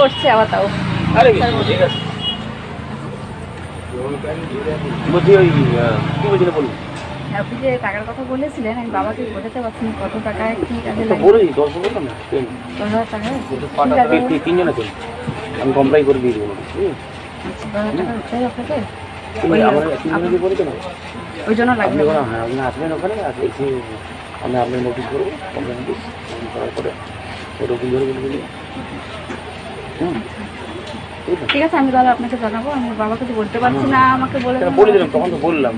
করছে আবার তাও। আরে ঠিক আছে বলছি ওই কি বলছিল বলুন। আপনি যে টাকার কথা বলেছিলেন আমি বাবাকে বোঝাতে পারছি না কত টাকায় কি কাজে তো লাগে। বলে দিই 10 বললাম না 10,000 টাকা তিনজন আছেন আমি কমপ্লাই করে দিয়ে দেবো আচ্ছা 10,000 টাকা উঠতে হবে আপনাকে আমার তিনজনকে বলে দেবো ওই জন্য আপনি লাগবে। ওখানে হ্যাঁ আপনি আসবেন ওখানে আর এসে আমি আপনার নোটিশ করবো কমপ্লেন নোটিশ করার পরে ওটা ওখান ধরে বলে দিই ঠিক আছে আমি তাহলে আপনাকে জানাবো। আমি বাবাকে তো বলতে পারছি না, আমাকে বলে বলে দিলাম তখন তো বললাম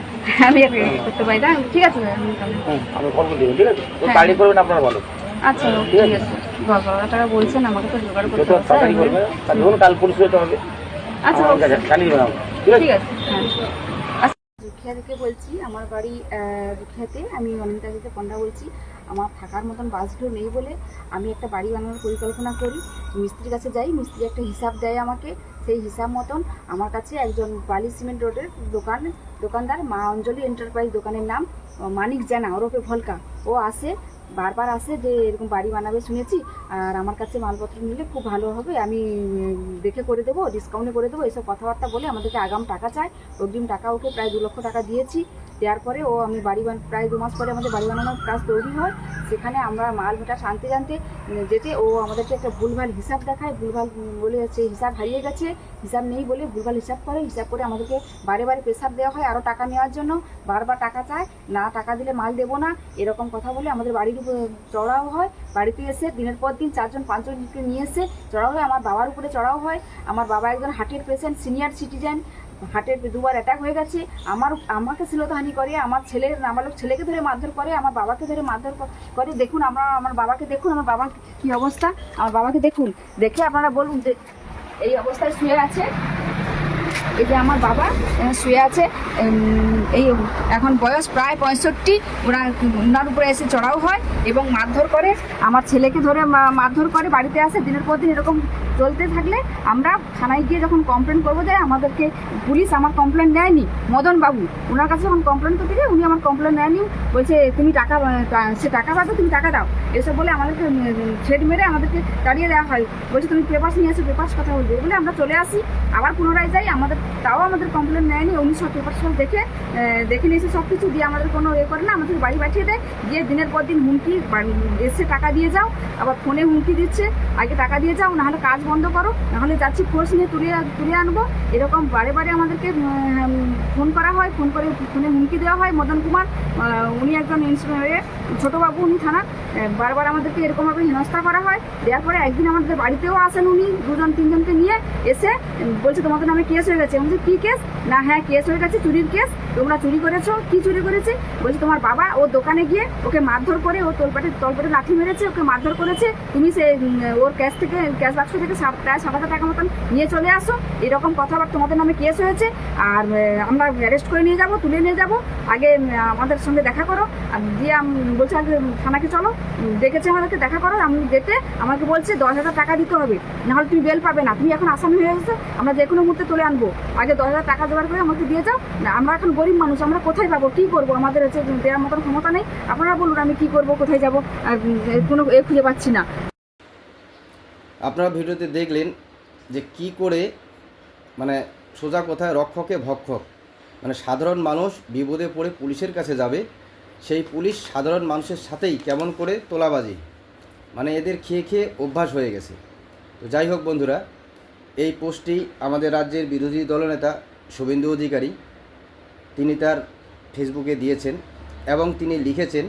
আমি আর করতে পারি না। ঠিক আছে আমি তাহলে হ্যাঁ আমি কল করে দেবেন ঠিক আছে তো হ্যাঁ। তাড়ি করবেন আপনারা ভালো আচ্ছা ঠিক আছে 10,000 টাকা বলছেন আমাকে তো জোগাড় করতে যত তাড়াতাড়ি করবে কাল ধরুন কাল পরিষদ হতে হবে আচ্ছা জানিয়ে দেবেন ঠিক আছে ঠিক আছে হ্যাঁ। রুখিয়া থেকে বলছি, আমার বাড়ি রুখিয়াতে। আমি অনিতা থেকে পণ্ডা বলছি। আমার থাকার মতন বাসগুলো নেই বলে আমি একটা বাড়ি বানানোর পরিকল্পনা করি। মিস্ত্রির কাছে যাই, মিস্ত্রি একটা হিসাব দেয় আমাকে। সেই হিসাব মতন আমার কাছে একজন বালি সিমেন্ট রোডের দোকানদার মা অঞ্জলি এন্টারপ্রাইজ দোকানের নাম মানিক জানা ওরফে ভলকা, ও আসে বারবার আসে যে এরকম বাড়ি বানাবে শুনেছি, আর আমার কাছে মালপত্র নিলে খুব ভালো হবে, আমি দেখে করে দেবো, ডিসকাউন্টে করে দেবো, এসব কথাবার্তা বলে আমাদেরকে আগাম টাকা চায়। অগ্রিম টাকা ওকে প্রায় 2 লক্ষ টাকা দিয়েছি। দেওয়ার পরে ও আমি প্রায় 2 মাস পরে আমাদের বাড়ি বানানোর কাজ তৈরি হয়। সেখানে আমরা মাল মেটা শান্তি জানতে যেতে ও আমাদেরকে একটা ভুলভাল হিসাব দেখায়, ভুলভাল বলে সেই হিসাব হারিয়ে গেছে, হিসাব নেই বলে ভুলভাল হিসাব করে আমাদেরকে বারে বারে প্রেসার দেওয়া হয় আরও টাকা নেওয়ার জন্য। বারবার টাকা চায়, না টাকা দিলে মাল দেবো না, এরকম কথা বলে আমাদের বাড়ির উপরে চড়াও হয়। বাড়িতে এসে দিনের পর দিন 4-5জনকে নিয়ে এসে চড়াও হয়। আমার বাবার উপরে চড়াও হয়। আমার বাবা একজন হার্টের পেশেন্ট, সিনিয়র সিটিজেন, হার্টের 2বার অ্যাটাক হয়ে গেছে। আমাকে শ্লীলতাহানি করে, আমার নাবালক ছেলেকে ধরে মারধর করে, আমার বাবাকে ধরে মারধর করে। দেখুন আমার বাবাকে দেখুন, আমার বাবার কী অবস্থা, আমার বাবাকে দেখুন, দেখে আপনারা বলুন যে এই অবস্থায় শুয়ে আছে। এই যে আমার বাবা শুয়ে আছে, এই এখন বয়স প্রায় 65। ওনার উপরে এসে চড়াও হয় এবং মারধর করে, আমার ছেলেকে ধরে মারধর করে। বাড়িতে আসে দিনের পর দিন এরকম চলতে থাকলে আমরা থানায় গিয়ে যখন কমপ্লেন করবো যায়, আমাদেরকে পুলিশ আমার কমপ্লেন নেয়নি। মদন বাবু ওনার কাছে যখন কমপ্লেন করতে যাই, উনি আমার কমপ্লেন নেয়নি, বলছে তুমি সে টাকা পাবে, তুমি টাকা দাও, এসব বলে আমাদেরকে ছেদ মেরে আমাদেরকে তাড়িয়ে দেওয়া হয়। বলছে তুমি পেপার্স নিয়ে এসো, পেপার্স কথা বলবে বলে আমরা চলে আসি। আবার পুনরায় যাই, আমাদের কমপ্লেন নেয়নি। উনি সব পেপার্স দেখে নিয়েছে সব কিছু, দিয়ে আমাদের কোনো করে না, আমাদের বাড়ি পাঠিয়ে দেয়। দিয়ে দিনের পর দিন হুমকি, এসে টাকা দিয়ে যাও, আবার ফোনে হুমকি দিচ্ছে, আগে টাকা দিয়ে যাও, নাহলে কাজ বন্ধ করো, নাহলে যাচ্ছি ফোর্স নিয়ে তুলে আনবো। এরকম বারে বারে আমাদেরকে ফোন করা হয়, ফোনে হুমকি দেওয়া হয়। মদন কুমার উনি একজন ছোটোবাবু, উনি থানা, বারবার আমাদেরকে এরকমভাবে হেনস্থা করা হয়। দেওয়ার পরে একদিন আমাদের বাড়িতেও আসেন উনি 2-3জনকে নিয়ে এসে বলছে তোমাদের নামে কেস হয়ে গেছে। বলছে কী কেস? না হ্যাঁ কেস হয়ে গেছে, চুরির কেস, তোমরা চুরি করেছো। কি চুরি করেছে? বলছে তোমার বাবা ওর দোকানে গিয়ে ওকে মারধর করে, ও তলপেটে লাঠি মেরেছে, ওকে মারধর করেছে, তুমি ওর ক্যাশ বাক্স থেকে প্রায় 7,000 টাকা মতন নিয়ে চলে আসো। এরকম কথাবার্তা, তোমাদের নামে কেস হয়েছে, আর আমরা অ্যারেস্ট করে নিয়ে যাব, তুলে নিয়ে যাব, আগে আমাদের সঙ্গে দেখা করো। দিয়ে বলছে আগে থানাকে চলো, ডেকেছে আমাদেরকে দেখা করো। আমি যেতে আমাকে বলছে 10,000 টাকা দিতে হবে, নাহলে তুমি বেল পাবে না, তুমি এখন আসামি হয়ে গেছো, আমরা যে কোনো মুহূর্তে তুলে আনবো, আগে 10,000 টাকা জোগাড় করে আমাকে দিয়ে যাও। আমরা এখন গরিব মানুষ, আমরা কোথায় পাবো, কী করবো, আমাদের হচ্ছে দেওয়ার মতন ক্ষমতা নেই। আপনারা বলুন আমি কী করবো, কোথায় যাবো, আর কোনো খুঁজে পাচ্ছি না। আপনারা ভিডিওতে দেখলেন যে কি করে মানে সোজা কথায় রক্ষকে ভক্ষক, মানে সাধারণ মানুষ বিপদে পড়ে পুলিশের কাছে যাবে, সেই পুলিশ সাধারণ মানুষের সাথেই কেমন করে তোলাবাজি, মানে এদের খেয়ে খেয়ে অভ্যাস হয়ে গেছে। তো যাই হোক বন্ধুরা, এই পোস্টটি আমাদের রাজ্যের বিরোধী দলনেতা শুভেন্দু অধিকারী তিনি তার ফেসবুকে দিয়েছেন এবং তিনি লিখেছেন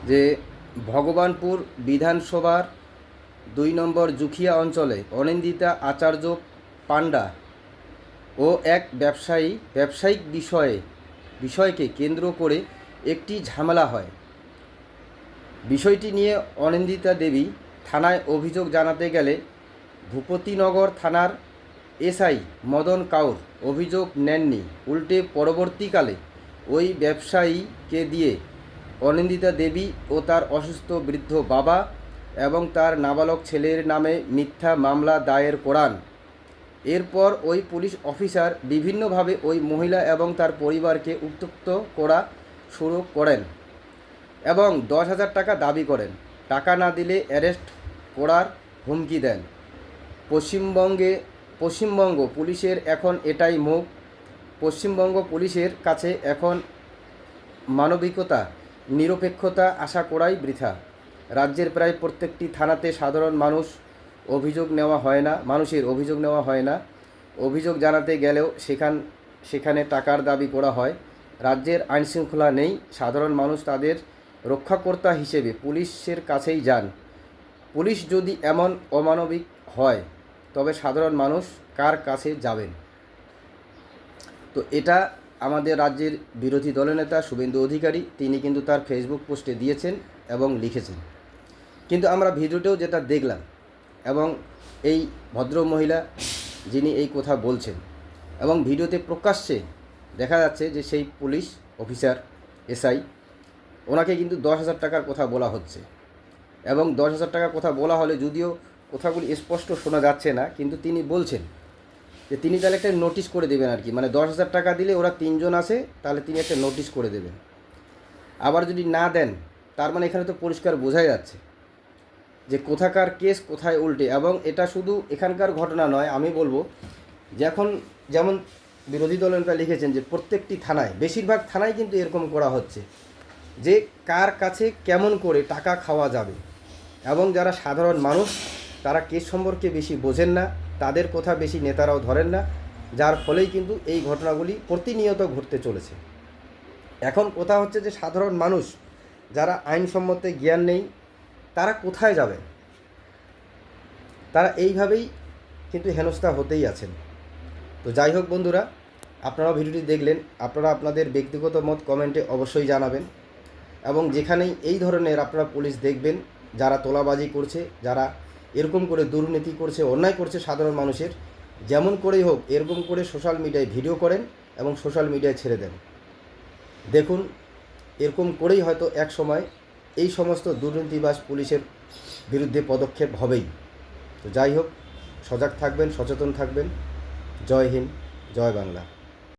যে ভগবানপুর বিধানসভার 2 নম্বর জুখিয়া অঞ্চলে অনিন্দিতা আচার্য পাণ্ডা ও এক ব্যবসায়িক বিষয়কে কেন্দ্র করে একটি ঝামেলা হয়। বিষয়টি নিয়ে অনিন্দিতা দেবী থানায় অভিযোগ জানাতে গেলে ভূপতিনগর থানার এসআই মদন কাউর অভিযোগ নেননি, উল্টে পরবর্তীকালে ওই ব্যবসায়ীকে দিয়ে অনিন্দিতা দেবী ও তার অসুস্থ বৃদ্ধ বাবা এবং তার নাবালক ছেলের নামে মিথ্যা মামলা দায়ের করান। এরপর ওই পুলিশ অফিসার বিভিন্নভাবে ওই মহিলা এবং তার পরিবারকে উত্ত্যক্ত করা শুরু করেন এবং 10,000 টাকা দাবি করেন। টাকা না দিলে অ্যারেস্ট করার হুমকি দেন। পশ্চিমবঙ্গ পুলিশের এখন এটাই মুখ। পশ্চিমবঙ্গ পুলিশের কাছে এখন মানবিকতা, নিরপেক্ষতা আশা করাই বৃথা। রাজ্যের প্রায় প্রত্যেকটি থানাতে সাধারণ মানুষের অভিযোগ নেওয়া হয় না। অভিযোগ জানাতে গেলেও সেখানে টাকার দাবি করা হয়। রাজ্যের আইনশৃঙ্খলা নেই, সাধারণ মানুষ তাদের রক্ষাকর্তা হিসেবে পুলিশের কাছেই যান। পুলিশ যদি এমন অমানবিক হয় তবে সাধারণ মানুষ কার কাছে যাবেন? তো এটা আমাদের রাজ্যের বিরোধী দলনেতা শুভেন্দু অধিকারী তিনি কিন্তু তার ফেসবুক পোস্টে দিয়েছেন এবং লিখেছেন। কিন্তু আমরা ভিডিওতেও যেটা দেখলাম এবং এই ভদ্র মহিলা যিনি এই কথা বলছেন এবং ভিডিওতে প্রকাশ্যে দেখা যাচ্ছে যে সেই পুলিশ অফিসার এসআই ওনাকে কিন্তু 10,000 টাকার কথা বলা হচ্ছে এবং 10,000 টাকার কথা বলা হলে যদিও কথাগুলি স্পষ্ট শোনা যাচ্ছে না, কিন্তু তিনি বলছেন যে তিনি তাহলে একটা নোটিশ করে দেবেন আর কি, মানে 10,000 টাকা দিলে ওরা 3 জন আসে তাহলে তিনি একটা নোটিশ করে দেবেন। আবার যদি না দেন তার মানে এখানে তো পরিষ্কার বোঝাই যাচ্ছে যে কোথাকার কেস কোথায় উল্টে। এবং এটা শুধু এখানকার ঘটনা নয়, আমি বলবো যে এখন যেমন বিরোধী দলনেতা লিখেছেন যে প্রত্যেকটি থানায়, বেশিরভাগ থানায় কিন্তু এরকম করা হচ্ছে যে কার কাছে কেমন করে টাকা খাওয়া যাবে। এবং যারা সাধারণ মানুষ তারা কেস সম্পর্কে বেশি বোঝেন না, তাদের কথা বেশি নেতারাও ধরেন না, যার ফলেই কিন্তু এই ঘটনাগুলি প্রতিনিয়ত ঘটতে চলেছে। এখন কথা হচ্ছে যে সাধারণ মানুষ যারা আইনসম্মত জ্ঞান নেই তারা কোথায় যাবে? তারা এইভাবেই কিন্তু হেনস্থা হতেই আছেন। তো যাই হোক বন্ধুরা, আপনারাও ভিডিওটি দেখলেন, আপনারা আপনাদের ব্যক্তিগত মত কমেন্টে অবশ্যই জানাবেন। এবং যেখানেই এই ধরনের আপনারা পুলিশ দেখবেন যারা তোলাবাজি করছে, যারা এরকম করে দুর্নীতি করছে, অন্যায় করছে সাধারণ মানুষের, যেমন করেই হোক এরকম করে সোশ্যাল মিডিয়ায় ভিডিও করেন এবং সোশ্যাল মিডিয়ায় ছেড়ে দেন। দেখুন এরকম করেই হয়তো এক সময় এই সমস্ত দুর্নীতিবাজ পুলিশের বিরুদ্ধে পদক্ষেপ হবেই। তো যাই হোক, সজাগ থাকবেন, সচেতন থাকবেন। জয় হিন্দ, জয় বাংলা।